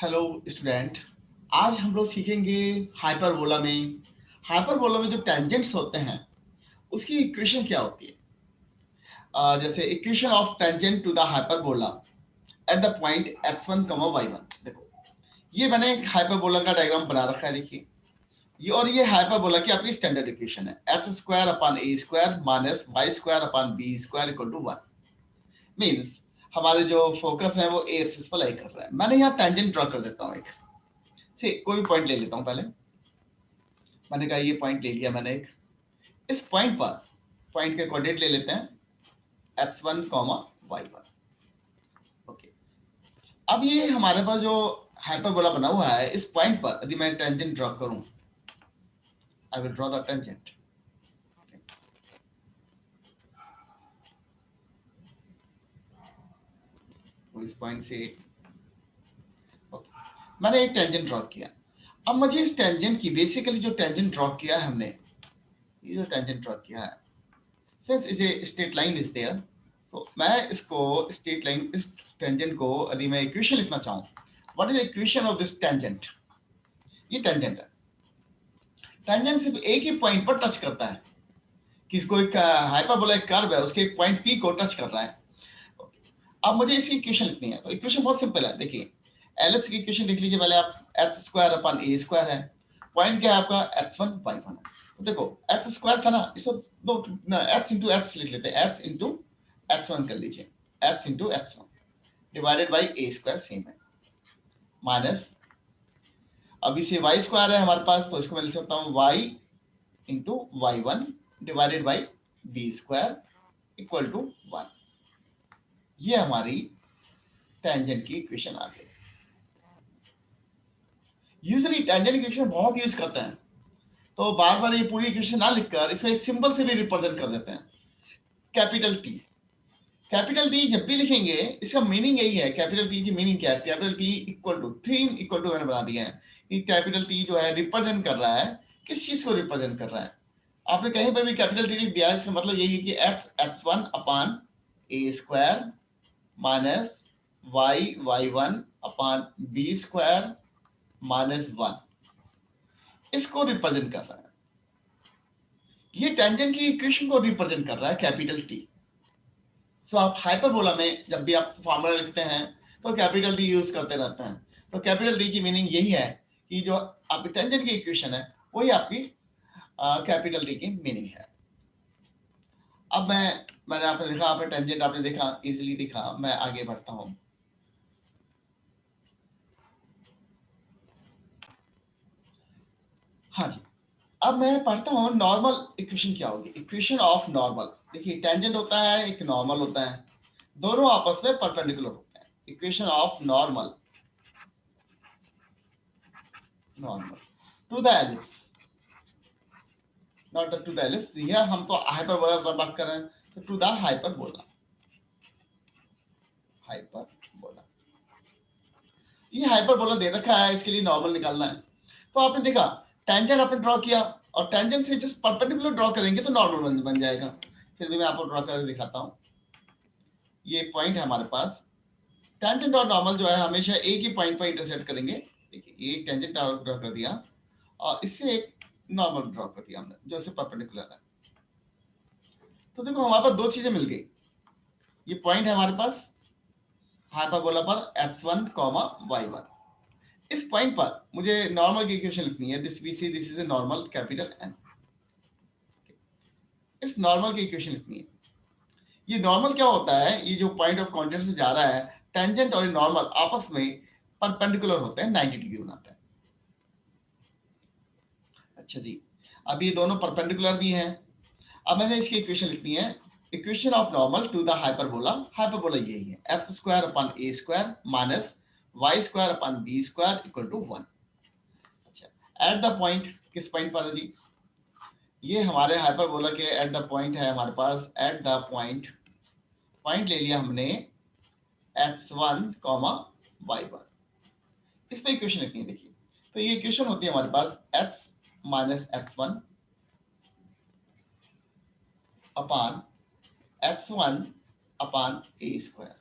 Hello student. आज हम लोग सीखेंगे हाइपरबोला में जो टेंजेंट्स होते हैं उसकी इक्वेशन क्या होती है। जैसे equation of tangent to the hyperbola at the point x1, y1। देखो, ये मैंने एक हाइपरबोला का डायग्राम बना रखा है। देखिए, ये हाइपरबोला की आपकी स्टैंडर्ड इक्वेशन है, x square upon a square minus y square upon b square equal to 1। Means हमारे जो फोकस है वो ए एक्सिस पर लाई कर रहा है। मैंने यहाँ टेंजेंट ड्रॉ कर देता हूँ। एक ठीक, कोई भी पॉइंट ले लेता हूँ। पहले मैंने कहा ये पॉइंट ले लिया मैंने एक। इस पॉइंट के कोऑर्डिनेट ले लेते हैं x1, y1। ओके, अब ये हमारे पास जो हाइपरबोला बना हुआ है, इस पॉइंट पर यदि मैं टेंजेंट ड्रॉ करूं, I will draw the tangent. तो इस पॉइंट से मैंने एक टेंजेंट ड्रॉ किया। अब मुझे इस टेंजेंट की बेसिकली जो टेंजेंट ड्रॉ किया है हमने, ये जो टेंजेंट ड्रॉ किया है, since is a straight line is there, so मैं इसको स्ट्रेट लाइन, इस टेंजेंट को यदि मैं इक्वेशन लिखना चाहूं, what is the equation of this tangent. ये टेंजेंट है। टेंजेंट सिर्फ एक ही पॉइंट पर टच करता है। किसको, एक हाइपरबोलिक कर्व है, उसके एक पॉइंट पी को टच कर रहा है। अब मुझे इसकी इक्वेशन लिखनी है। तो इक्वेशन बहुत सिंपल है। देखिए, एलिप्स की इक्वेशन लिख लीजिए पहले आप। X square upon a square है, पॉइंट क्या है आपका x1, y1 है। तो देखो, एक्स स्क्वायर था ना, इसे दो एक्स इंटू एक्स लिख लेते हैं। एक्स इंटू x1 कर लीजिए, x into x1 divided by A square same है, माइनस अभी से वाई स्क्वायर है हमारे पास, तो इसको मैं लिख सकता हूँ y into y1 divided by b square equal to 1। ये हमारी टेंजेंट की इक्वेशन आ गई। यूजुअली टेंजेंट इक्वेशन बहुत यूज करते हैं, तो बार बार ये पूरी इक्वेशन ना लिखकर इसे सिंबल से भी रिप्रेजेंट कर देते हैं। कैपिटल टी, कैपिटल टी जब भी लिखेंगे इसका मीनिंग यही है। कैपिटल टी की मीनिंग क्या है? Capital T equal to, three equal to मैंने बना दिया है कि कैपिटल टी जो है रिप्रेजेंट कर रहा है, किस चीज को रिप्रेजेंट कर रहा है। आपने कहीं पर भी कैपिटल टी लिख दिया, इसका मतलब यही है कि x x1 upon a square minus Y y1 upon b square minus 1, इसको रिप्रेजेंट कर रहा है। ये टेंजेंट की इक्वेशन को रिप्रेजेंट कर रहा है कैपिटल टी। सो आप हाइपरबोला में जब भी आप फॉर्मूला लिखते हैं तो कैपिटल टी यूज करते रहते हैं। तो कैपिटल टी की मीनिंग यही है कि जो आपकी टेंजेंट की इक्वेशन है वही आपकी कैपिटल टी की मीनिंग है। अब मैंने आपने देखा, आपने टेंजेंट आपने देखा, इजीली दिखा। मैं आगे बढ़ता हूं। हाँ जी, अब मैं पढ़ता हूँ नॉर्मल इक्वेशन क्या होगी। इक्वेशन ऑफ नॉर्मल, देखिए टेंजेंट होता है, एक नॉर्मल होता है, दोनों आपस में परपेंडिकुलर होते हैं। Equation of normal, normal to the ellipse, not to the ellipse. Here हम तो हाइपरबोला पर बात कर रहे हैं, तो टू द हाइपरबोला, हाइपरबोला। ये हाइपरबोला दे रखा है, इसके लिए नॉर्मल निकालना है। तो आपने देखा, टेंजेंट आपने ड्रॉ किया और टेंजेंट से जस्ट परपेंडिकुलर ड्रॉ करेंगे तो नॉर्मल बन जाएगा। फिर भी मैं आपको ड्रॉ करके दिखाता हूँ। ये पॉइंट है हमारे पास। टेंजेंट और नॉर्मल जो है हमेशा एक ही पॉइंट पर इंटरसेक्ट करेंगे। देखिए, एक टेंजेंट ड्रॉ कर दिया और इससे एक नॉर्मल ड्रॉ कर दिया हमने जो इससे परपेंडिकुलर है। तो देखो, हमारे पास दो चीजें मिल गई। ये पॉइंट है हमारे पास हाइपरबोला पर x1, y1। इस पॉइंट पर मुझे नॉर्मल की इक्वेशन लिखनी है। This we see this is a normal, capital N। इस नॉर्मल की इक्वेशन लिखनी है। ये नॉर्मल क्या होता है? ये जो पॉइंट ऑफ कांटेक्ट से जा रहा है, टेंजेंट और नॉर्मल आपस में परपेंडिकुलर होते हैं, 90 डिग्री बनाते हैं। अच्छा जी, अब ये दोनों परपेंडिकुलर भी हैं। अब मैंने इसकी इक्वेशन लिखनी है। Equation of normal to the hyperbola, hyperbola यही है, x square upon a square minus y square upon b square equal to 1। अच्छा, एट द पॉइंट, किस पॉइंट पर है जी? ये हमारे हाइपरबोला के एट द पॉइंट है हमारे पास। एट द पॉइंट, पॉइंट ले लिया हमने x1, y1। इस पे इक्वेशन लिखनी है। देखिए, तो ये इक्वेशन होती है हमारे पास x minus x1 upon x1 upon a square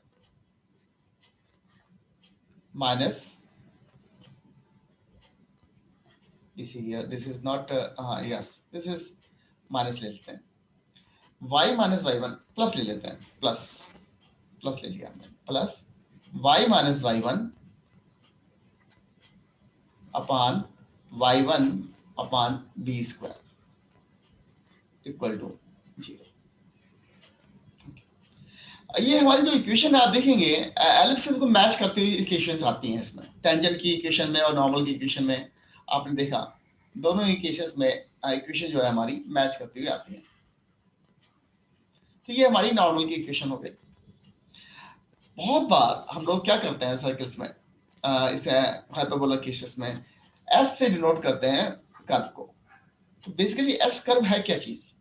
minus इसी here this is not yes this is minus ले लेते हैं, y minus y one plus ले लेते हैं, प्लस प्लस ले लिया हमने, plus y minus y one upon y one upon b square equal to 0। ये हमारी जो इक्वेशन है आप देखेंगे एलिप्स को मैच करती हुई इक्वेशंस आती हैं इसमें, टेंजेंट की इक्वेशन में और नॉर्मल की इक्वेशन में आपने देखा दोनों ही केसेस में इक्वेशन जो है हमारी मैच करती हुई आती है। तो ये हमारी नॉर्मल की इक्वेशन हो गई। बहुत बार हम लोग क्या करते हैं सर्कल्स में, इसे हाइपरबोला केसेस में एस से डिनोट करते हैं कर्व को। तो बेसिकली एस कर्व है क्या चीज,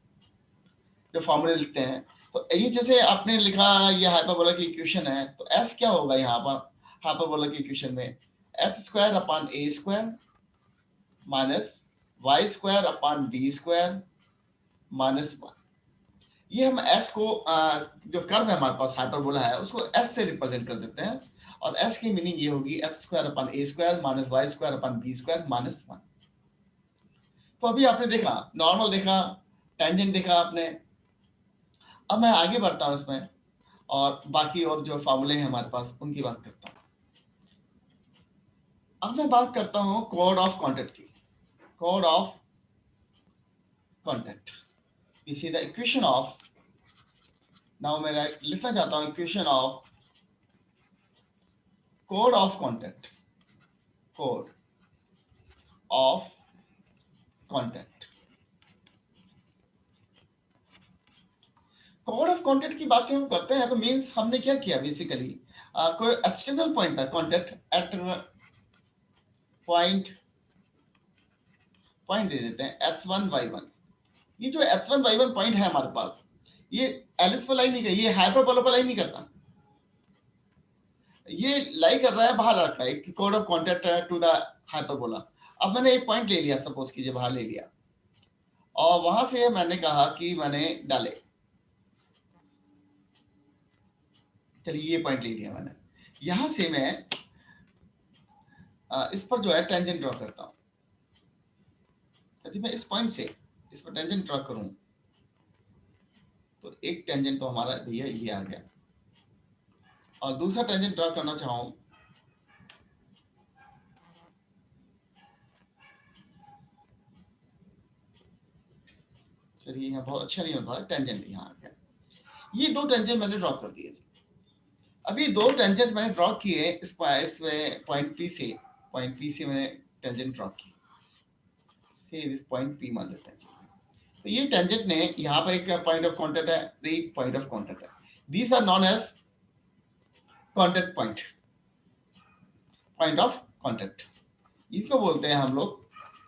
जो फॉर्मूले लिखते हैं तो ये जैसे आपने लिखा ये हाइपरबोला की इक्वेशन है, तो एस क्या होगा यहाँ पर हाइपरबोला की इक्वेशन में, h square upon a square minus y square upon b square minus one. ये हम एस को जो कर्व है हमारे पास हाइपरबोला है उसको एस से रिप्रेजेंट कर देते हैं, और एस की मीनिंग ये होगी h square upon a square minus y square upon b square minus one. तो अभी आपने देखा नॉर्मल देखा, टेंजेंट देखा आपने। अब मैं आगे बढ़ता हूं इसमें और बाकी और जो फॉर्मूले हैं हमारे पास उनकी बात करता हूं। अब मैं बात करता हूं कोड ऑफ कॉन्टेक्ट की। Code of contact, you see the equation of, now मैं लिखना चाहता हूं equation of code of contact, कोड ऑफ कॉन्टेक्ट। कोड ऑफ कॉन्टेक्ट की बात हम करते हैं तो मींस हमने क्या किया बेसिकली, कोई एक्सटर्नल पॉइंट था कॉन्टेक्ट एट पॉइंट दे देते हैं x1 y1। ये जो x1 y1 पॉइंट है हमारे पास, ये एलिस पर लाई नहीं कर, ये हाइपरबोला पर लाई नहीं करता, ये लाई कर रहा है बाहर रखा है कोड of contact to the hyperbola. अब मैंने एक पॉइंट ले लिया, सपोज कीजिए बाहर ले लिया, और वहां से मैंने कहा कि मैंने डाले, चलिए ये पॉइंट ले लिया मैंने, यहां से मैं इस पर जो है टेंजेंट ड्रॉ करता हूं। यदि मैं इस पॉइंट से इस पर टेंजेंट ड्रॉ करूं तो एक टेंजेंट तो हमारा भैया ये आ गया, और दूसरा टेंजेंट ड्रॉ करना चाहूं चलिए यहाँ बहुत अच्छा नहीं होता है, टेंजेंट यहाँ आ गया। ये दो टेंजेंट मैंने ड्रॉ कर दिए। अभी दो टेंजेंट मैंने ड्रॉ किए इस पॉइंट पी से मैंने टेंजेंट ड्रॉ की, इस पॉइंट पी मान लेते हैं। तो ये टेंजेंट ने यहाँ पर एक पॉइंट ऑफ कांटेक्ट है, एक पॉइंट ऑफ कांटेक्ट है। These are known as contact point, point of contact, इसको बोलते हैं हम लोग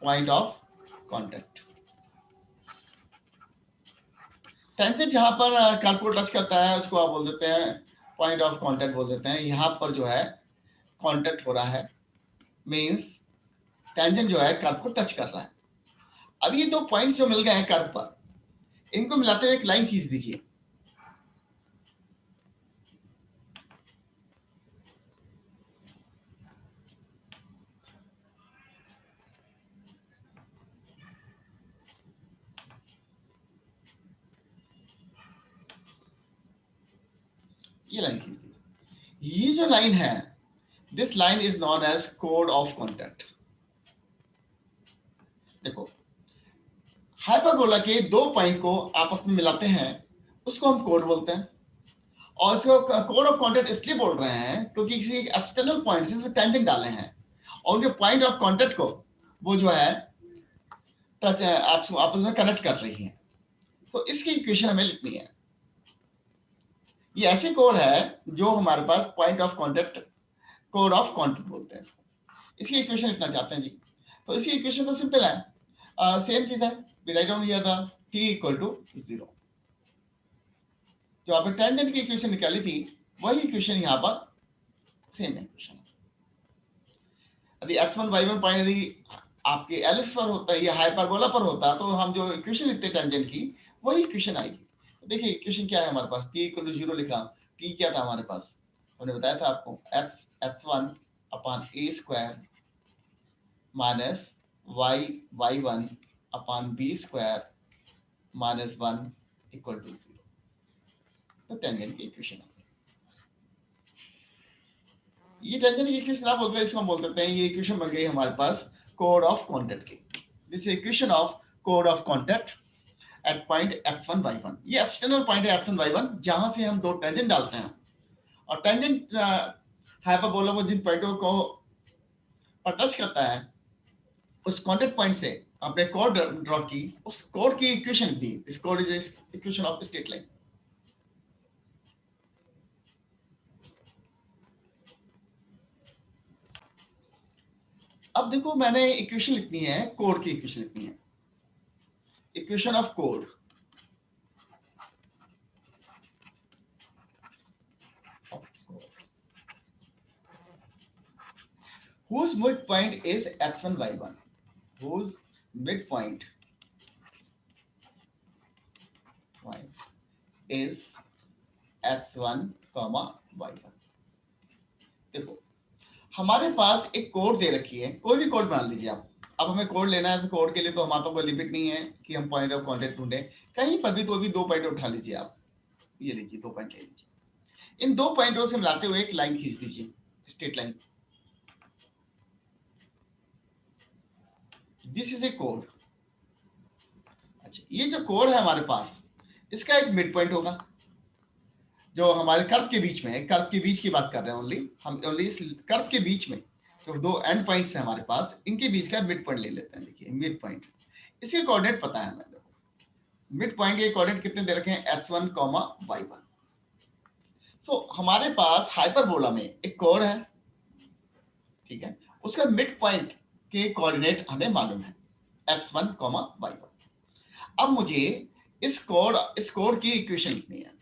पॉइंट ऑफ कांटेक्ट। टेंजेंट जहां पर कर्व को टच करता है उसको आप बोल देते हैं पॉइंट ऑफ कांटेक्ट बोल देते हैं। यहाँ पर जो है कांटेक्ट हो रहा है, मींस टेंजेंट जो है कर्व को टच कर रहा है। अब ये दो पॉइंट्स जो मिल गए हैं कर्व पर, इनको मिलाते हुए एक लाइन खींच दीजिए। ये लाइन खींच दीजिए। ये जो लाइन है, this line is known as कोड ऑफ कॉन्टेक्ट। देखो हाइपरबोला के दो पॉइंट को आपस में मिलाते हैं उसको हम कोड बोलते हैं, और इसको कोड ऑफ कॉन्टेक्ट इसलिए बोल रहे हैं क्योंकि किसी एक्सटर्नल पॉइंट से टेंजेंट डाले हैं और उनके पॉइंट ऑफ कॉन्टेक्ट को वो जो है आपस में कनेक्ट कर रही है। तो इसकी इक्वेशन हमें लिखनी है। ये ऐसे कोड है जो हमारे पास पॉइंट ऑफ कॉन्टेक्ट, कोड ऑफ कॉन्टेक्ट बोलते हैं इसको। इसकी इक्वेशन लिखना चाहते हैं जी, तो इसकी इक्वेशन तो सिंपल है, सेम चीज है, we write down here the t equal to 0। जो आपने टेंजेंट की इक्वेशन निकाली थी वही इक्वेशन यहाँ पर सेम है। यदि x1 y1 पॉइंट यदि आपके एलिप्स पर होता है या हाइपरबोला पर होता तो हम जो इक्वेशन लिखते टेंजेंट की वही इक्वेशन आएगी। देखिए इक्वेशन क्या है हमारे पास, t इक्वल टू 0 लिखा, t क्या था हमारे पास, हमने बताया था आपको x1 upon a square minus y1 upon b square minus 1 equal to 0। तो टेंजेंट की इक्वेशन, ये टेंजेंट की इक्वेशन आप बोलते हैं, इसको हम बोल देते हैं, ये इक्वेशन बन गई हमारे पास कोड ऑफ कॉन्टैक्ट की। This equation of code of contact at point x1 y1। ये एक्सटर्नल पॉइंट है x1 y1, जहां से हम दो टेंजेंट डालते हैं, और टेंजेंट हाइपरबोला को जिन पॉइंटों को पर टच करता है, उस कॉन्टैक्ट पॉइंट से आपने कोड ड्रॉ की, उस कोड की equation the. This code is equation of straight line. अब देखो, मैंने इक्वेशन लिखनी है, कोड की इक्वेशन लिखनी है, equation of code. whose midpoint is x1 y1, whose midpoint is x1 y1। देखो, हमारे पास एक कोड दे रखी है, कोई भी कोड बना लीजिए आप। अब हमें कोड लेना है, तो कोड के लिए तो हमारे पास कोई लिमिट नहीं है कि हम पॉइंट ऑफ कॉन्टेक्ट ढूंढे, कहीं पर भी तो भी दो पॉइंट उठा लीजिए आप। ये लीजिए, दो पॉइंट ले लीजिए, इन दो पॉइंटों से मिलाते हुए एक लाइन खींच दीजिए, straight line. This is A code. अच्छा, ये जो कोड है हमारे पास, इसका एक मिड पॉइंट होगा जो हमारे कर्व के बीच में है। कर्व के बीच की बात कर रहे हैं ओनली, हम ओनली इस कर्व के बीच में जो दो एंड पॉइंट्स हैं हमारे पास, इनके बीच का मिड पॉइंट ले लेते हैं। देखिए, मिड पॉइंट, इसके कोऑर्डिनेट पता है हमें। देखो, मिड पॉइंट के कोऑर्डिनेट कितने दे रखे हैं, x1, y1। सो हमारे पास हाइपरबोला में एक कोड है, ठीक है, उसका मिड पॉइंट के कोऑर्डिनेट हमें मालूम है, x1, y1। अब मुझे इस कोड की इक्वेशन लिखनी है।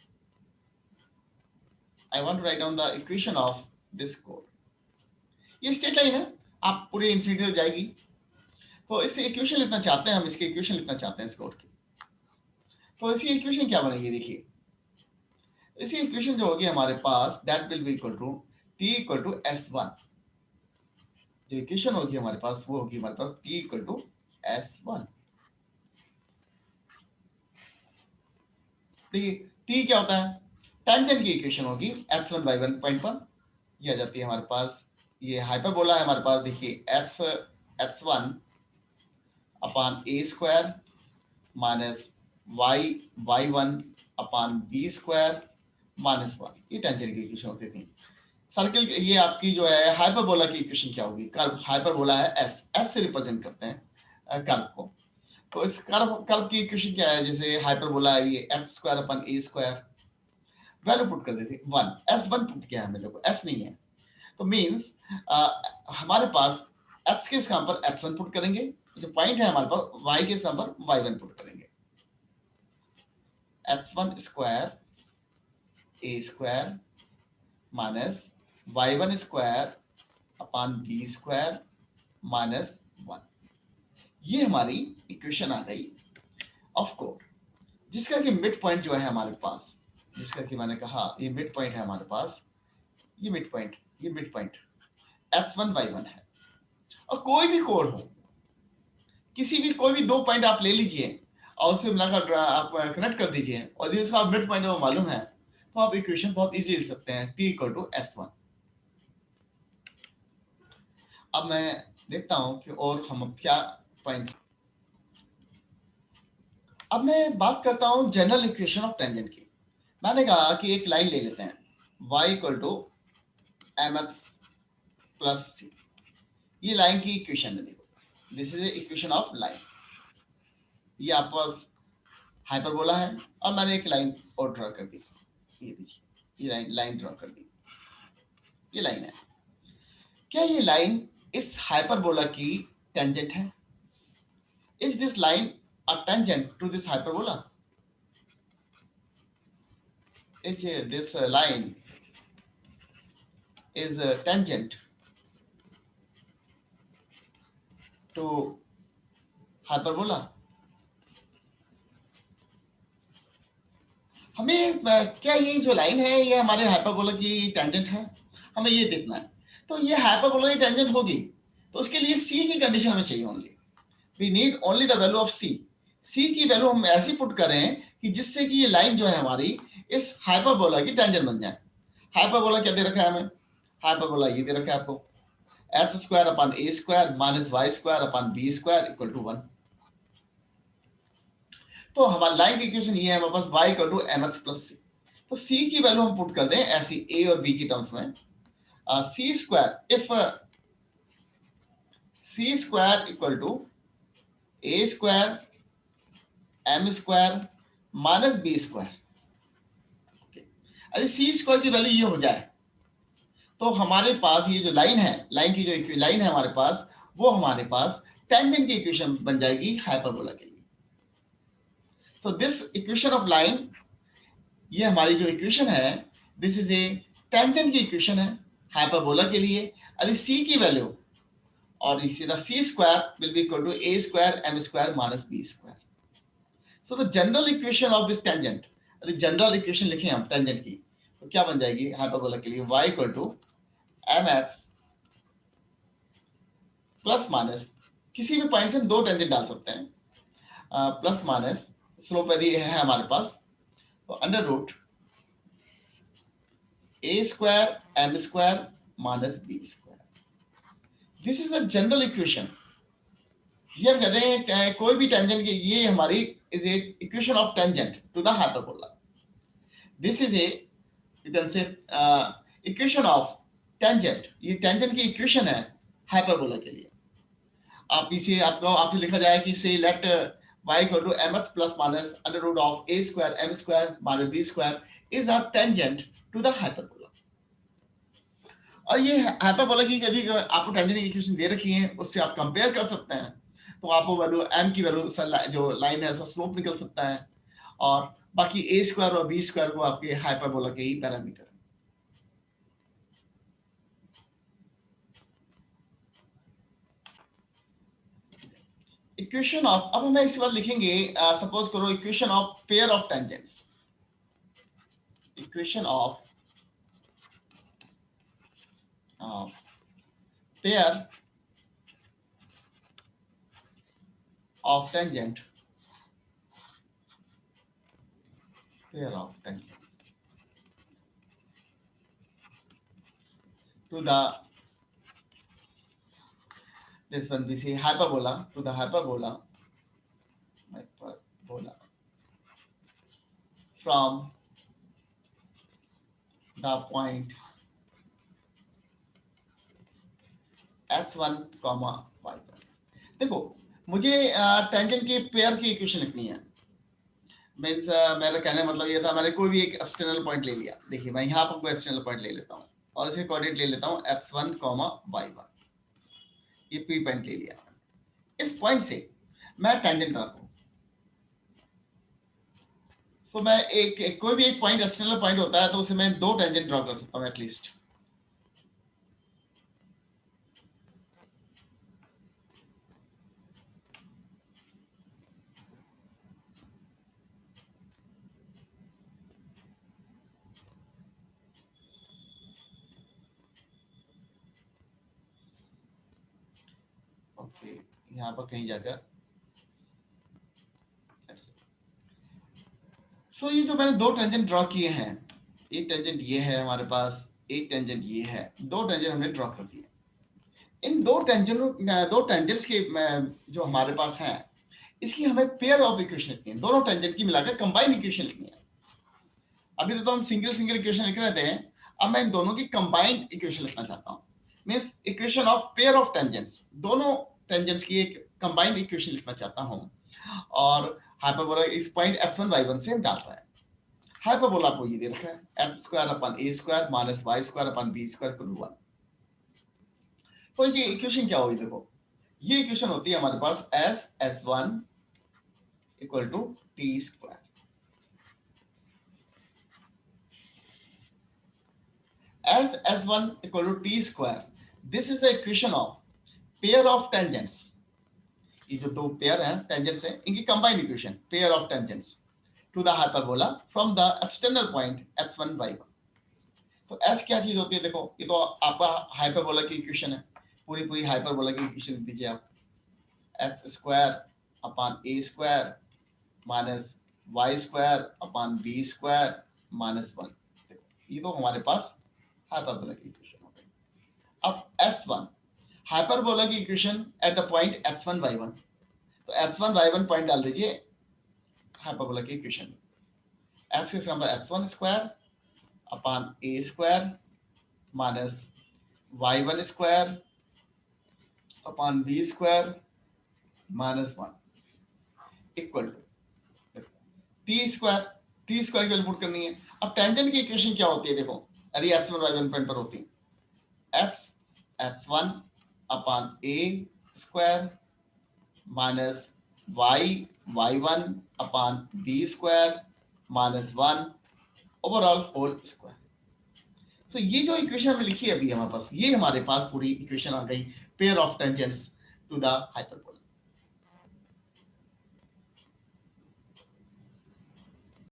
I want to write down the equation of this code। ये स्ट्रेट लाइन है, आप पूरे इंफिनिटी तक जाएगी, तो इससे इक्वेशन लिखना चाहते हैं हम, इसकी इक्वेशन लिखना चाहते हैं इस कोड की। तो इसकी इक्वेशन क्या बनेगी, देखिए, इसी इक्वेशन जो होगी हमारे पास, that will be equal to t equal to s1। जो इक्वेशन होगी हमारे पास, वो होगी हमारे पास t इक्वल टू s1। देखिए, t क्या होता है, टेंजेंट की इक्वेशन होगी x1 y1 पॉइंट पर। ये आ जाती है हमारे पास, ये हाइपरबोला है हमारे पास। देखिए, x1 upon a square minus y1 upon b square minus 1। ये टेंजेंट की इक्वेशन होती थी। सर्किल, ये आपकी जो है हाइपरबोला की इक्वेशन क्या होगी, कर्व हाइपरबोला है s से रिप्रेजेंट करते हैं कर्व को। तो इस कर्व की इक्वेशन क्या है, जैसे हाइपरबोला है, ये x square upon a square, value put कर देते, 1, s1 पुट किया हमें, देखो s नहीं है, तो मींस हमारे पास x के स्थान पर x1 पुट करेंगे, जो पॉइंट है हमारे पास y के स्थान पर y1 पुट करेंगे। x1 square a square minus y1 square upon b square minus 1। ये हमारी इक्वेशन आ गई ऑफ कोड, जिसका कि मिड पॉइंट जो है हमारे पास, जिसका कि मैंने कहा ये मिड पॉइंट है हमारे पास, ये मिड पॉइंट x1 y1 है। और कोई भी कोड हो, किसी भी कोई भी दो पॉइंट आप ले लीजिए और उसे मिलाकर आप कनेक्ट कर दीजिए, और यदि उसका मिड पॉइंट वो मालूम है, तो आप इक्वेशन बहुत इजीली लिख सकते हैं, t इक्वल टू s1। अब मैं देखता हूं कि और हम क्या पॉइंट्स। अब मैं बात करता हूं जनरल इक्वेशन ऑफ टेंजेंट की। मैंने कहा कि एक लाइन ले लेते हैं, y equal to mx plus c। ये लाइन की इक्वेशन है, देखो, this is equation of line. ये आपके पास हाइपरबोला है, और मैंने एक लाइन और ड्रॉ कर दी, ये देखिए, ये लाइन ड्रॉ कर दी, ये लाइन है। क्या ये लाइन इस हाइपरबोला की टेंजेंट है? Is this line a tangent to this hyperbola? Is this line is tangent to hyperbola? हमें क्या ये जो लाइन है ये हमारे हाइपरबोला की टेंजेंट है, हमें ये देखना है। तो ये हाइपरबोला की टेंजेंट होगी, तो उसके लिए सी की कंडीशन हमें चाहिए only. We need only the value of C. C की वैल्यू हम ऐसी पुट करें कि जिससे कि ये लाइन जो है हमारी इस हाइपरबोला की टेंजेंट बन जाए। हाइपरबोला क्या दे रखा है हमें? हाइपरबोला ये दे रखा है आपको, h square upon a square minus y square upon b square equal to 1। तो हमारी लाइन की इक्वेशन ये है हमारे पास y equal to m x plus c. तो c की वैल्यू हम पुट कर दें ऐसी a और b की टर्म्स में, c square if c square equal to a square m square minus b square. अरे सी स्क्वायर की वैल्यू ये हो जाए तो हमारे पास ये जो लाइन है, लाइन की जो लाइन है हमारे पास, वो हमारे पास टेंजेंट की इक्वेशन बन जाएगी हाइपरबोला के लिए। So this equation of line, ये हमारी जो इक्वेशन है, दिस इज ए टेंजेंट की इक्वेशन है हाइपरबोला के लिए। यदि c की वैल्यू और इसी the c square will be equal to a square m square minus b square. So the general equation of this tangent, यदि जनरल इक्वेशन लिखें हम टेंजेंट की, तो क्या बन जाएगी हाइपरबोला के लिए? y equal to mx plus minus, किसी भी पॉइंट से हम दो टेंजेंट डाल सकते हैं, प्लस माइनस स्लोप यदि है हमारे पास तो under root a square m square minus b square. This is the general equation. ये हम कहते हैं कोई भी टेंजेंट की, ये हमारी is a equation of tangent to the hyperbola. This is a you can say equation of tangent, ये टेंजेंट की इक्वेशन है हाइपरबोला के लिए। आप इसे आपको आपसे लिखा जाए कि say let y equal to mx plus minus under root of a square m square minus b square is a tangent to the hyperbola. और ये हाइपरबोला की यदि आपको टेंजेंट की इक्वेशन दे रखी है, उससे आप कंपेयर कर सकते हैं, तो आपको वैल्यू m की वैल्यू जो लाइन है उसका स्लोप निकल सकता है, और बाकी a स्क्वायर और b स्क्वायर को आपके हाइपरबोला के ही पैरामीटर। इक्वेशन ऑफ, अब हमें इस बार लिखेंगे, सपोज करो equation of pair of tangents, equation of pair of tangent, pair of tangents to the, this one we see hyperbola, to the hyperbola from the point x1 y1। देखो मुझे tangent की pair की equation लिखनी है। Means मेरा कहने का मतलब ये था, मैंने कोई भी एक एक्सटर्नल पॉइंट ले लिया। देखिए मैं यहाँ पर कोई एक्सटर्नल पॉइंट ले लेता हूँ और इसके कोऑर्डिनेट ले लेता हूँ x1 y1, ये p पॉइंट ले लिया। इस पॉइंट से मैं टेंजेंट रखता हूँ। तो मैं एक कोई भी एक पॉइंट एक्सटर्नल पॉइंट होता है तो उसे मैं दो टेंजेंट ड्रॉ कर सकता हूँ एटलीस्ट। ओके, यहाँ पर कहीं जाकर सो ये जो मैंने दो टेंजेंट ड्रॉ किए हैं, एक टेंजेंट ये है हमारे पास, एक टेंजेंट ये है, दो टेंजेंट हमने ड्रॉ कर दिए। इन दो टेंजेंट्स के जो हमारे पास हैं, इसकी हमें पेयर ऑफ इक्वेशन लिखनी है, दोनों टेंजेंट की मिलाकर कंबाइंड इक्वेशन लिखनी है। अभी तो हम सिंगल सिंगल इक्वेशन लिख रहे थे, अब मैं इन दोनों की कंबाइंड इक्वेशन लिखना चाहता हूँ। Means equation of pair of tangents, दोनों टेंजेंट्स की एक कंबाइंड इक्वेशन लिखना चाहता हूँ। और हाइपरबोला इस पॉइंट x1 y1 से हम डाल रहे हैं। हाइपरबोला को ये दे रखा है x square upon a square minus y square upon b square equal to 1। तो ये इक्वेशन क्या होगी? देखो ये इक्वेशन होती है हमारे पास s1 equal to t square. s1 equal to t square, this is the equation of pair of tangents. ये जो दो पेयर हैं टेंजेंट्स हैं, इनकी combined equation pair of tangents to the hyperbola from the external point x1 y1। तो s क्या चीज होती है? देखो ये तो आपका हाइपरबोला की इक्वेशन है, पूरी पूरी हाइपरबोला की इक्वेशन लिख दीजिए आप। X square upon a square minus y square upon b square minus 1। ये तो हमारे पास हाइपरबोलिक इक्वेशन हो गई। अब S1 hyperbolic equation at the point x1 y1, तो x1 y1 पॉइंट डाल दीजिए hyperbolic equation. x is number x1 square upon a square minus y1 square upon b square minus 1 equal to T square की value put करनी है। अब tangent की equation क्या होती है, देखो यदि x1 y1 पॉइंट पर होती है, x x1 upon a square minus y y1 upon b square minus 1 overall whole square. So ये जो इक्वेशन हमने लिखी है अभी हमारे पास, ये हमारे पास पूरी इक्वेशन आ गई pair of tangents to the hyperbola.